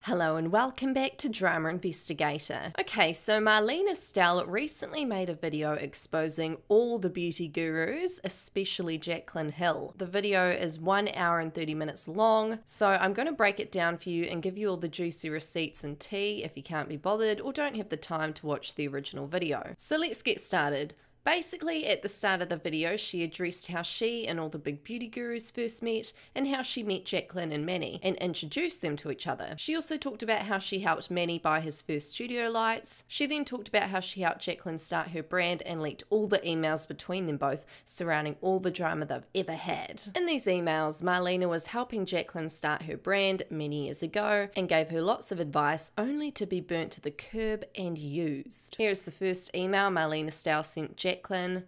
Hello and welcome back to Drama Investigator. Okay, so Marlena Stell recently made a video exposing all the beauty gurus, especially Jaclyn Hill. The video is 1 hour and 30 minutes long, so I'm going to break it down for you and give you all the juicy receipts and tea if you can't be bothered or don't have the time to watch the original video. So let's get started. Basically, at the start of the video, she addressed how she and all the big beauty gurus first met and how she met Jaclyn and Manny and introduced them to each other. She also talked about how she helped Manny buy his first studio lights. She then talked about how she helped Jaclyn start her brand and leaked all the emails between them both surrounding all the drama they've ever had. In these emails, Marlena was helping Jaclyn start her brand many years ago and gave her lots of advice only to be burnt to the curb and used. Here is the first email Marlena Stell sent Jaclyn,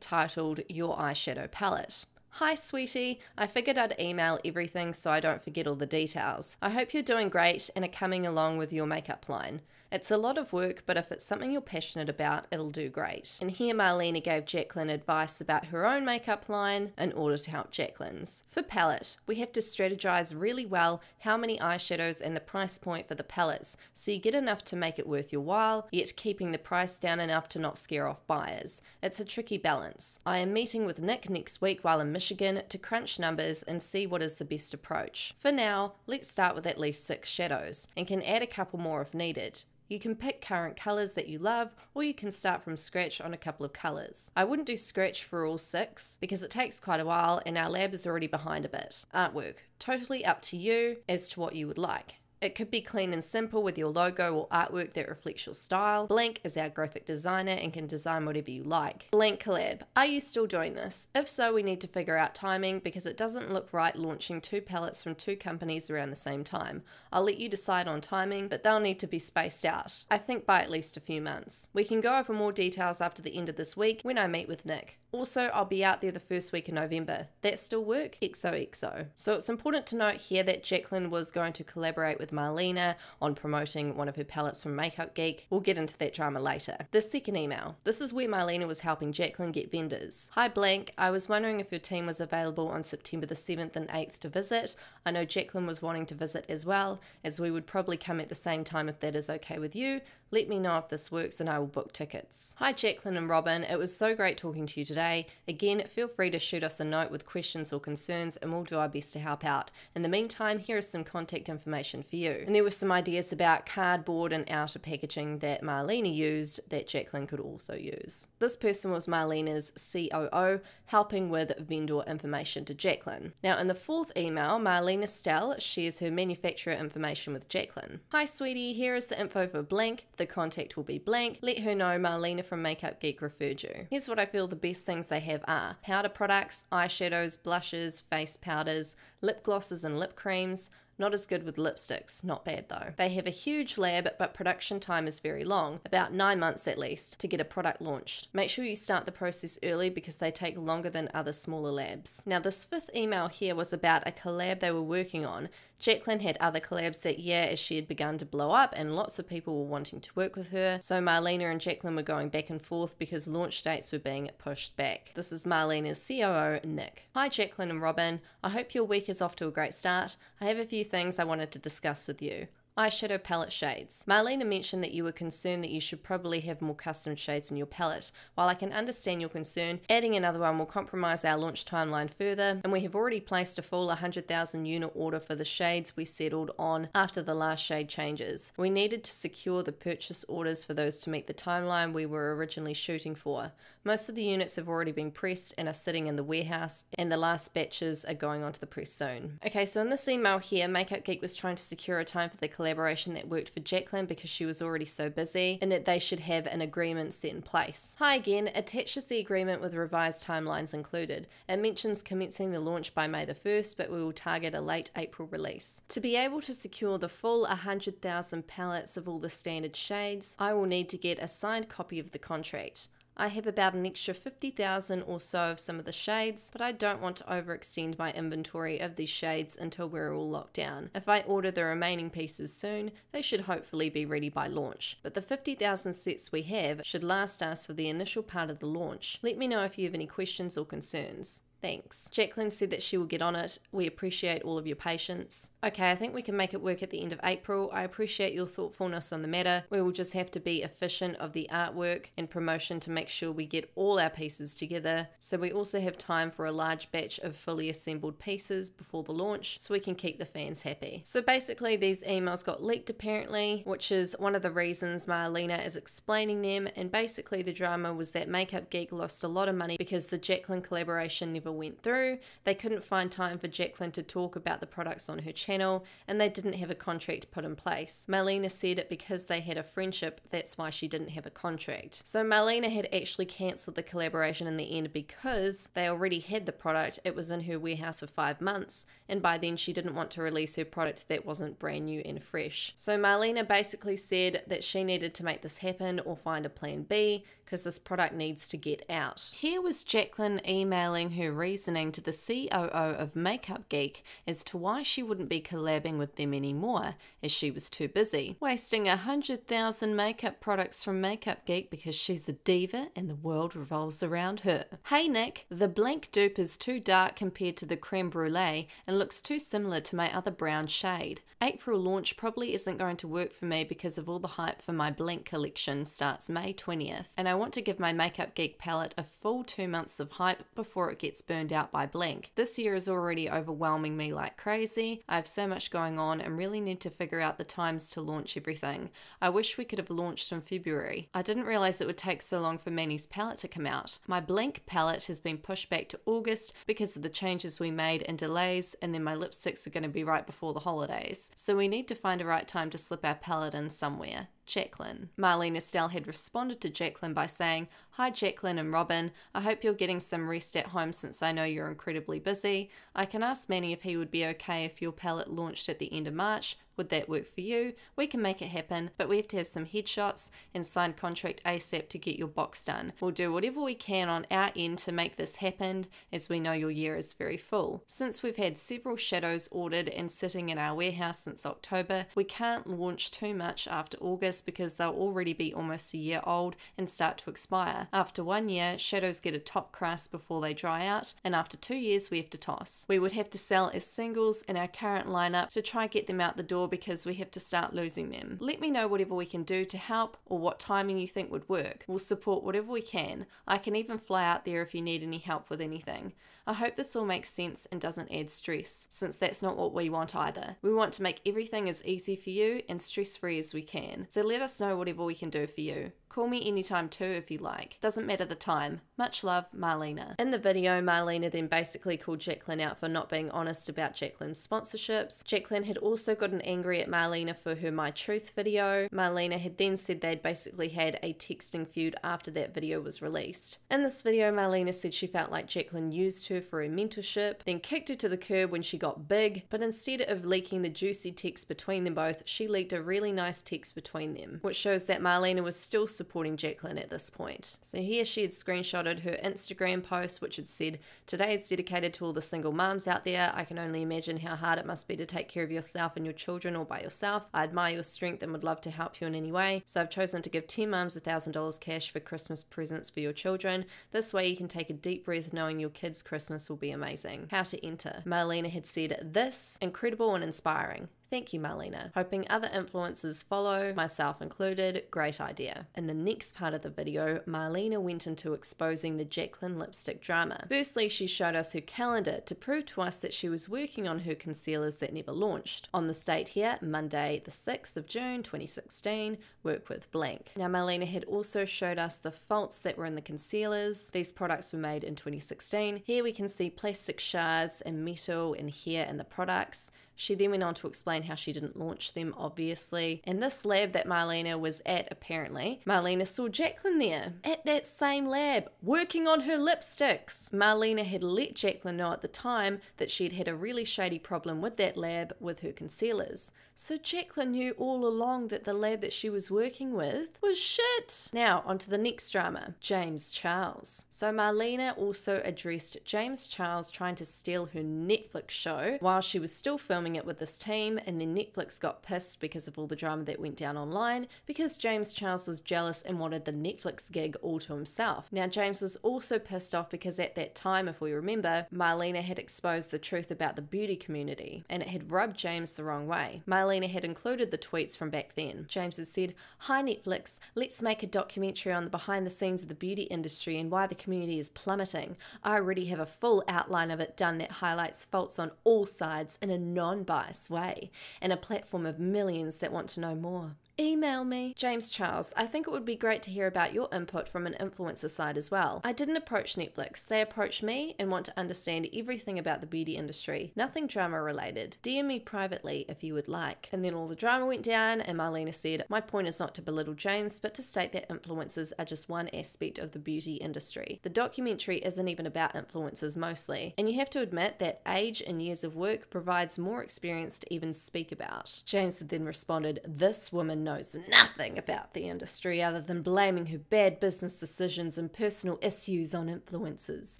titled Your Eyeshadow Palette. Hi sweetie, I figured I'd email everything so I don't forget all the details. I hope you're doing great and are coming along with your makeup line. It's a lot of work, but if it's something you're passionate about, it'll do great. And here Marlena gave Jaclyn advice about her own makeup line in order to help Jaclyn's. For palette, we have to strategize really well how many eyeshadows and the price point for the palettes, so you get enough to make it worth your while, yet keeping the price down enough to not scare off buyers. It's a tricky balance. I am meeting with Nick next week while in Michigan to crunch numbers and see what is the best approach. For now, let's start with at least 6 shadows, and can add a couple more if needed. You can pick current colours that you love, or you can start from scratch on a couple of colours. I wouldn't do scratch for all 6 because it takes quite a while and our lab is already behind a bit. Artwork, totally up to you as to what you would like. It could be clean and simple with your logo or artwork that reflects your style. Blank is our graphic designer and can design whatever you like. Blank collab. Are you still doing this? If so, we need to figure out timing because it doesn't look right launching 2 palettes from 2 companies around the same time. I'll let you decide on timing, but they'll need to be spaced out. I think by at least a few months. We can go over more details after the end of this week when I meet with Nick. Also, I'll be out there the first week in November. That still work? XOXO. So it's important to note here that Jaclyn was going to collaborate with Marlena on promoting one of her palettes from Makeup Geek. We'll get into that drama later. The second email. This is where Marlena was helping Jaclyn get vendors. Hi Blank, I was wondering if your team was available on September the 7th and 8th to visit. I know Jaclyn was wanting to visit as well, as we would probably come at the same time if that is okay with you. Let me know if this works and I will book tickets. Hi Jaclyn and Robin, it was so great talking to you today. Again, feel free to shoot us a note with questions or concerns and we'll do our best to help out. In the meantime, here is some contact information for you. And there were some ideas about cardboard and outer packaging that Marlena used that Jaclyn could also use. This person was Marlena's COO, helping with vendor information to Jaclyn. Now in the fourth email, Marlena Stell shares her manufacturer information with Jaclyn. Hi sweetie, here is the info for Blank. The contact will be blank. Let her know Marlena from Makeup Geek referred you. Here's what I feel the best things they have are: powder products, eyeshadows, blushes, face powders, lip glosses and lip creams. Not as good with lipsticks, not bad though. They have a huge lab, but production time is very long, about 9 months at least, to get a product launched. Make sure you start the process early because they take longer than other smaller labs. Now this fifth email here was about a collab they were working on. Jaclyn had other collabs that year as she had begun to blow up and lots of people were wanting to work with her, so Marlena and Jaclyn were going back and forth because launch dates were being pushed back. This is Marlena's COO, Nick. Hi Jaclyn and Robin, I hope your week is off to a great start. I have a few things I wanted to discuss with you. Eyeshadow palette shades. Marlena mentioned that you were concerned that you should probably have more custom shades in your palette. While I can understand your concern, adding another one will compromise our launch timeline further, and we have already placed a full 100,000 unit order for the shades we settled on after the last shade changes. We needed to secure the purchase orders for those to meet the timeline we were originally shooting for. Most of the units have already been pressed and are sitting in the warehouse, and the last batches are going onto the press soon. Okay, so in this email here, Makeup Geek was trying to secure a time for the collaboration that worked for Jaclyn because she was already so busy, and that they should have an agreement set in place. Hi again, attaches the agreement with revised timelines included. It mentions commencing the launch by May the 1st, but we will target a late April release. To be able to secure the full 100,000 palettes of all the standard shades, I will need to get a signed copy of the contract. I have about an extra 50,000 or so of some of the shades, but I don't want to overextend my inventory of these shades until we're all locked down. If I order the remaining pieces soon, they should hopefully be ready by launch. But the 50,000 sets we have should last us for the initial part of the launch. Let me know if you have any questions or concerns. Thanks. Jacqueline said that she will get on it. We appreciate all of your patience. Okay, I think we can make it work at the end of April. I appreciate your thoughtfulness on the matter. We will just have to be efficient of the artwork and promotion to make sure we get all our pieces together. So we also have time for a large batch of fully assembled pieces before the launch so we can keep the fans happy. So basically these emails got leaked apparently, which is one of the reasons Marlena is explaining them, and basically the drama was that Makeup Geek lost a lot of money because the Jacqueline collaboration never went through. They couldn't find time for Jacqueline to talk about the products on her channel, and they didn't have a contract put in place. Marlena said it because they had a friendship, that's why she didn't have a contract. So Marlena had actually cancelled the collaboration in the end because they already had the product. It was in her warehouse for 5 months, and by then she didn't want to release her product that wasn't brand new and fresh. So Marlena basically said that she needed to make this happen or find a plan B because this product needs to get out. Here was Jacqueline emailing her reasoning to the COO of Makeup Geek as to why she wouldn't be collabing with them anymore, as she was too busy, wasting 100,000 makeup products from Makeup Geek because she's a diva and the world revolves around her. Hey Nick, the blank dupe is too dark compared to the creme brulee and looks too similar to my other brown shade. April launch probably isn't going to work for me because of all the hype for my blank collection starts May 20th, and I want to give my Makeup Geek palette a full 2 months of hype before it gets burned out by blank. This year is already overwhelming me like crazy. I have so much going on and really need to figure out the times to launch everything. I wish we could have launched in February. I didn't realize it would take so long for Manny's palette to come out. My blank palette has been pushed back to August because of the changes we made and delays, and then my lipsticks are going to be right before the holidays. So we need to find a right time to slip our palette in somewhere. Jacqueline. Marlena Stell had responded to Jacqueline by saying, "Hi Jacqueline and Robin, I hope you're getting some rest at home since I know you're incredibly busy. I can ask Manny if he would be okay if your palette launched at the end of March. Would that work for you? We can make it happen, but we have to have some headshots and sign contract ASAP to get your box done. We'll do whatever we can on our end to make this happen, as we know your year is very full. Since we've had several shadows ordered and sitting in our warehouse since October, we can't launch too much after August because they'll already be almost a year old and start to expire. After 1 year, shadows get a top crust before they dry out, and after 2 years we have to toss. We would have to sell as singles in our current lineup to try get them out the door because we have to start losing them. Let me know whatever we can do to help or what timing you think would work. We'll support whatever we can. I can even fly out there if you need any help with anything. I hope this all makes sense and doesn't add stress, since that's not what we want either. We want to make everything as easy for you and stress-free as we can. So let us know whatever we can do for you. Call me anytime too if you like. Doesn't matter the time. Much love, Marlena." In the video, Marlena then basically called Jacqueline out for not being honest about Jacqueline's sponsorships. Jacqueline had also gotten angry at Marlena for her My Truth video. Marlena had then said they'd basically had a texting feud after that video was released. In this video, Marlena said she felt like Jacqueline used her for her mentorship, then kicked her to the curb when she got big, but instead of leaking the juicy text between them both, she leaked a really nice text between them, which shows that Marlena was still supporting Jacqueline at this point. So here she had screenshotted her Instagram post, which had said, "Today is dedicated to all the single mums out there. I can only imagine how hard it must be to take care of yourself and your children all by yourself. I admire your strength and would love to help you in any way. So I've chosen to give 10 mums $1,000 cash for Christmas presents for your children. This way you can take a deep breath knowing your kids' Christmas will be amazing. How to enter." Marlena had said this, "Incredible and inspiring. Thank you, Marlena. Hoping other influencers follow, myself included. Great idea." In the next part of the video, Marlena went into exposing the Jacqueline lipstick drama. Firstly, she showed us her calendar to prove to us that she was working on her concealers that never launched. On this date here, Monday the 6th of June 2016, work with blank. Now, Marlena had also showed us the faults that were in the concealers. These products were made in 2016. Here we can see plastic shards and metal and hair in the products. She then went on to explain how she didn't launch them, obviously. And this lab that Marlena was at, apparently, Marlena saw Jacqueline there, at that same lab, working on her lipsticks. Marlena had let Jacqueline know at the time that she'd had a really shady problem with that lab with her concealers. So Jacqueline knew all along that the lab that she was working with was shit. Now, on to the next drama, James Charles. So Marlena also addressed James Charles trying to steal her Netflix show while she was still filming filming it with this team, and then Netflix got pissed because of all the drama that went down online, because James Charles was jealous and wanted the Netflix gig all to himself. Now, James was also pissed off because at that time, if we remember, Marlena had exposed the truth about the beauty community, and it had rubbed James the wrong way. Marlena had included the tweets from back then. James had said, "Hi Netflix, let's make a documentary on the behind the scenes of the beauty industry and why the community is plummeting. I already have a full outline of it done that highlights faults on all sides in a non-biased way, and a platform of millions that want to know more. Email me." James Charles, I think it would be great to hear about your input from an influencer side as well. I didn't approach Netflix. They approached me and want to understand everything about the beauty industry. Nothing drama related. DM me privately if you would like. And then all the drama went down and Marlena said, "My point is not to belittle James, but to state that influencers are just one aspect of the beauty industry. The documentary isn't even about influencers mostly. And you have to admit that age and years of work provides more experience to even speak about." James had then responded, "This woman knows nothing about the industry other than blaming her bad business decisions and personal issues on influencers.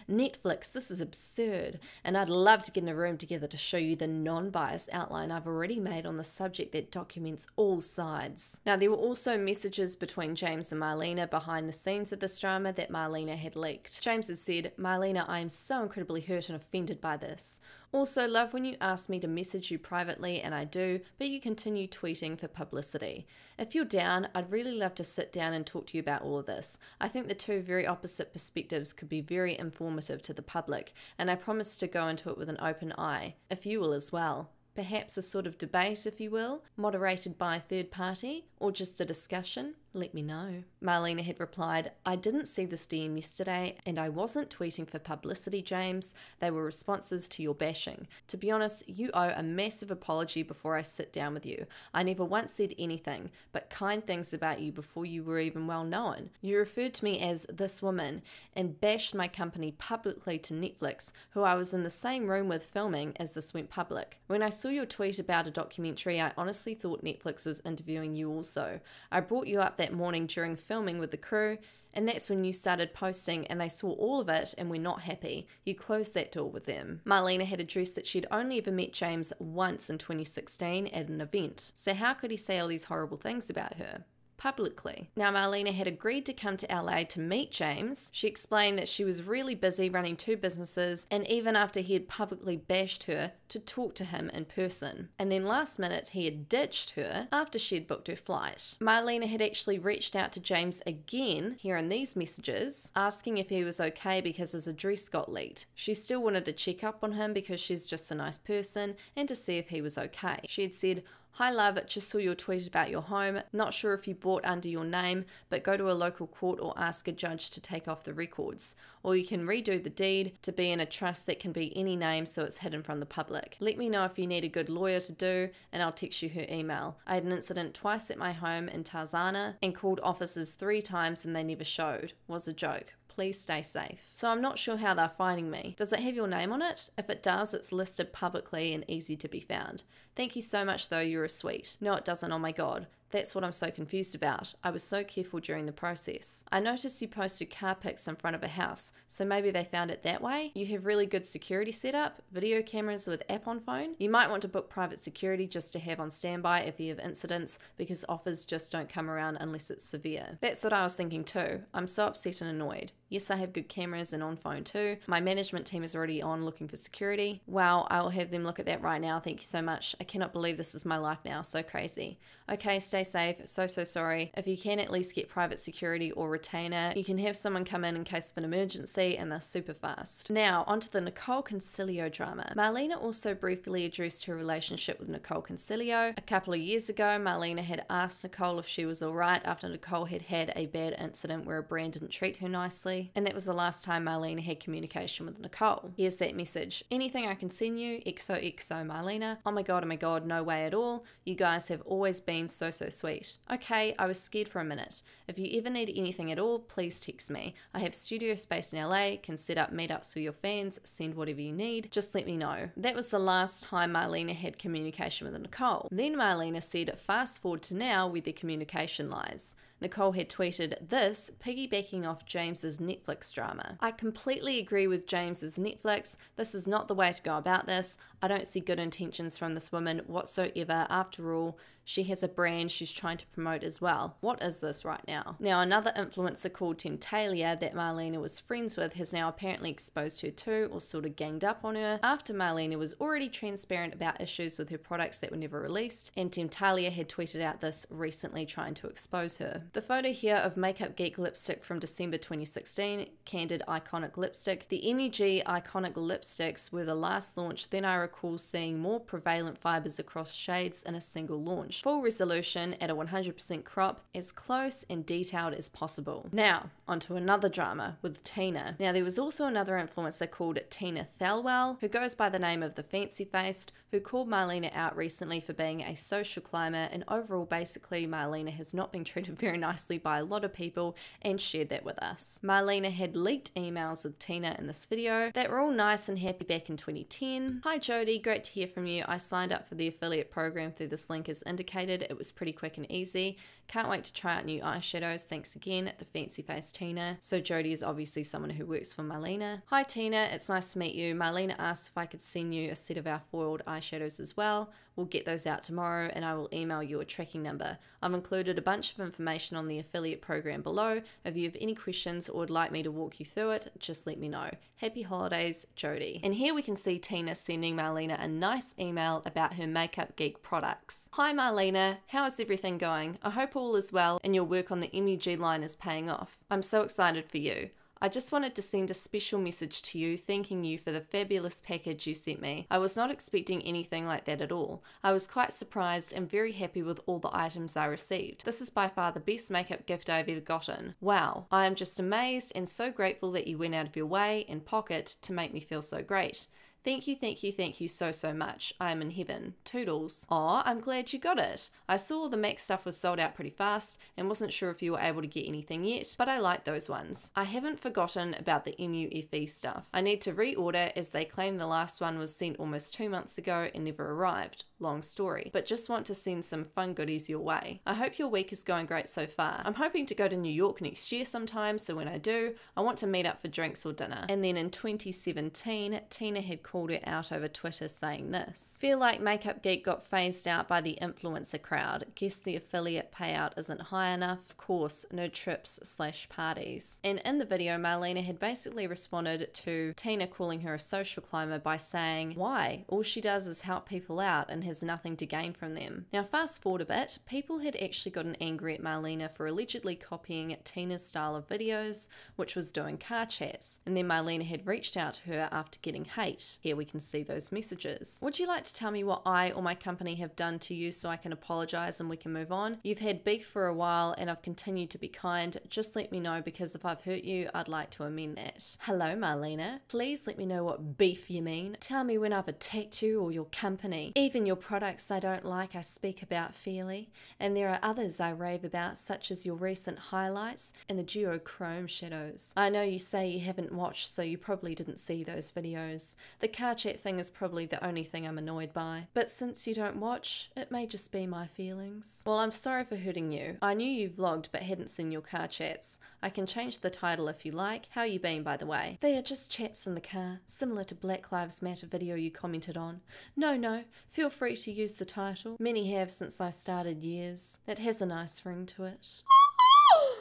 Netflix, this is absurd, and I'd love to get in a room together to show you the non-biased outline I've already made on the subject that documents all sides." Now, there were also messages between James and Marlena behind the scenes of this drama that Marlena had leaked. James had said, "Marlena, I am so incredibly hurt and offended by this. Also, love when you ask me to message you privately, and I do, but you continue tweeting for publicity. If you're down, I'd really love to sit down and talk to you about all of this. I think the two very opposite perspectives could be very informative to the public, and I promise to go into it with an open eye, if you will as well. Perhaps a sort of debate, if you will, moderated by a third party, or just a discussion. Let me know." Marlena had replied, "I didn't see this DM yesterday, and I wasn't tweeting for publicity, James. They were responses to your bashing. To be honest, you owe a massive apology before I sit down with you. I never once said anything but kind things about you before you were even well known. You referred to me as this woman and bashed my company publicly to Netflix, who I was in the same room with filming as this went public. When I saw your tweet about a documentary, I honestly thought Netflix was interviewing you also. I brought you up that morning during filming with the crew, and that's when you started posting and they saw all of it and were not happy. You closed that door with them." Marlena had addressed that she'd only ever met James once in 2016 at an event, so how could he say all these horrible things about her publicly? Now, Marlena had agreed to come to LA to meet James. She explained that she was really busy running two businesses, and even after he had publicly bashed her, to talk to him in person. And then last minute, he had ditched her after she had booked her flight. Marlena had actually reached out to James again, here in these messages, asking if he was okay because his address got leaked. She still wanted to check up on him because she's just a nice person, and to see if he was okay. She had said, "Hi love, just saw your tweet about your home. Not sure if you bought under your name, but go to a local court or ask a judge to take off the records. Or you can redo the deed to be in a trust that can be any name so it's hidden from the public. Let me know if you need a good lawyer to do, and I'll text you her email. I had an incident twice at my home in Tarzana and called officers 3 times and they never showed. Was a joke. Please stay safe." So I'm not sure how they're finding me. Does it have your name on it? If it does, it's listed publicly and easy to be found. Thank you so much though, you're a sweet. No, it doesn't, oh my god. That's what I'm so confused about. I was so careful during the process. I noticed you posted car pics in front of a house, so maybe they found it that way. You have really good security setup, video cameras with app on phone. You might want to book private security just to have on standby if you have incidents, because offers just don't come around unless it's severe. That's what I was thinking too. I'm so upset and annoyed. Yes, I have good cameras and on phone too. My management team is already on looking for security. Wow, I will have them look at that right now. Thank you so much. I cannot believe this is my life now. So crazy. Okay, stay safe. So sorry. If you can at least get private security or retainer, you can have someone come in case of an emergency, and they're super fast. Now, onto the Nicole Concilio drama. Marlena also briefly addressed her relationship with Nicole Concilio. A couple of years ago, Marlena had asked Nicole if she was alright after Nicole had had a bad incident where a brand didn't treat her nicely, and that was the last time Marlena had communication with Nicole. Here's that message. "Anything I can send you? XOXO Marlena. Oh my god, no way at all. You guys have always been so sweet. Okay, I was scared for a minute. If you ever need anything at all, please text me. I have studio space in LA, can set up meetups for your fans, send whatever you need, just let me know." That was the last time Marlena had communication with Nicole. Then Marlena said, fast forward to now where their communication lies. Nicole had tweeted this, piggybacking off James's Netflix drama. I completely agree with James's Netflix. This is not the way to go about this. I don't see good intentions from this woman whatsoever. After all, she has a brand she's trying to promote as well. What is this right now? Now, another influencer called Temptalia that Marlena was friends with has now apparently exposed her to, or sort of ganged up on her, after Marlena was already transparent about issues with her products that were never released, and Temptalia had tweeted out this recently trying to expose her. The photo here of Makeup Geek lipstick from December 2016, Candid Iconic Lipstick. The MUG Iconic lipsticks were the last launch, then I recall seeing more prevalent fibers across shades in a single launch. Full resolution at a 100% crop, as close and detailed as possible. Now, onto another drama with Tina. Now, there was also another influencer called Tina Thelwell, who goes by the name of the Fancy Faced, who called Marlena out recently for being a social climber, and overall basically Marlena has not been treated very nicely by a lot of people, and shared that with us. Marlena had leaked emails with Tina in this video that were all nice and happy back in 2010. Hi Jody, great to hear from you. I signed up for the affiliate program through this link as indicated. It was pretty quick and easy. Can't wait to try out new eyeshadows. Thanks again, the Fancy Face Tina. So Jody is obviously someone who works for Marlena. Hi Tina, it's nice to meet you. Marlena asked if I could send you a set of our foiled eyeshadows as well. We'll get those out tomorrow and I will email you a tracking number. I've included a bunch of information on the affiliate program below. If you have any questions or would like me to walk you through it, just let me know. Happy holidays, Jody. And here we can see Tina sending Marlena a nice email about her Makeup Geek products. Hi Marlena, how is everything going? I hope all is well and your work on the MUG line is paying off. I'm so excited for you. I just wanted to send a special message to you thanking you for the fabulous package you sent me. I was not expecting anything like that at all. I was quite surprised and very happy with all the items I received. This is by far the best makeup gift I've ever gotten. Wow, I am just amazed and so grateful that you went out of your way and pocket to make me feel so great. Thank you so much. I am in heaven. Toodles. Aw, I'm glad you got it. I saw the MAC stuff was sold out pretty fast and wasn't sure if you were able to get anything yet, but I like those ones. I haven't forgotten about the MUFE stuff. I need to reorder as they claim the last one was sent almost 2 months ago and never arrived. Long story, but just want to send some fun goodies your way. I hope your week is going great so far. I'm hoping to go to New York next year sometime, so when I do, I want to meet up for drinks or dinner. And then in 2017, Tina had called her out over Twitter saying this. Feel like Makeup Geek got phased out by the influencer crowd. Guess the affiliate payout isn't high enough. Of course, no trips/parties. And in the video, Marlena had basically responded to Tina calling her a social climber by saying, why? All she does is help people out and has nothing to gain from them. Now fast forward a bit, people had actually gotten angry at Marlena for allegedly copying Tina's style of videos, which was doing car chats, and then Marlena had reached out to her after getting hate. Here we can see those messages. Would you like to tell me what I or my company have done to you so I can apologize and we can move on? You've had beef for a while and I've continued to be kind. Just let me know because if I've hurt you, I'd like to amend that. Hello Marlena, please let me know what beef you mean. Tell me when I've attacked you or your company. Even your products I don't like I speak about fairly, and there are others I rave about such as your recent highlights and the duochrome shadows. I know you say you haven't watched so you probably didn't see those videos. The car chat thing is probably the only thing I'm annoyed by, but since you don't watch, it may just be my feelings. Well, I'm sorry for hurting you. I knew you vlogged but hadn't seen your car chats. I can change the title if you like. How you been by the way? They are just chats in the car, similar to Black Lives Matter video you commented on. No, feel free to use the title. Many have since I started years. It has a nice ring to it.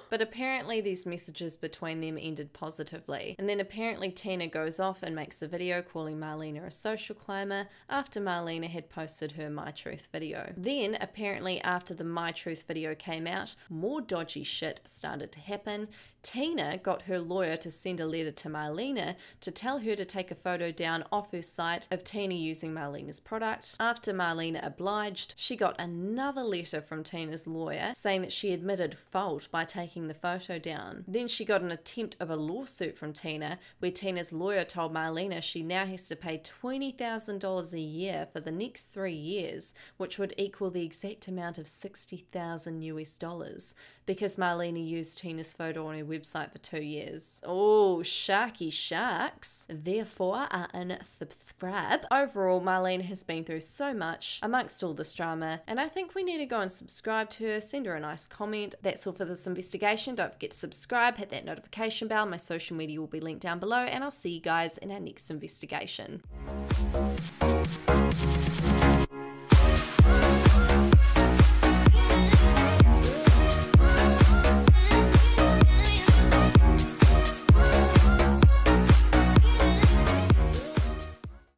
But apparently these messages between them ended positively. And then apparently Tina goes off and makes a video calling Marlena a social climber after Marlena had posted her My Truth video. Then apparently after the My Truth video came out, more dodgy shit started to happen. Tina got her lawyer to send a letter to Marlena to tell her to take a photo down off her site of Tina using Marlena's product. After Marlena obliged, she got another letter from Tina's lawyer saying that she admitted fault by taking taking the photo down. Then she got an attempt of a lawsuit from Tina, where Tina's lawyer told Marlena she now has to pay $20,000 a year for the next 3 years, which would equal the exact amount of $60,000 US, because Marlena used Tina's photo on her website for 2 years. Oh, sharky sharks. Therefore, unsubscribe. Overall, Marlena has been through so much amongst all this drama, and I think we need to go and subscribe to her, send her a nice comment. That's all for this investigation. Don't forget to subscribe, hit that notification bell. My social media will be linked down below, and I'll see you guys in our next investigation.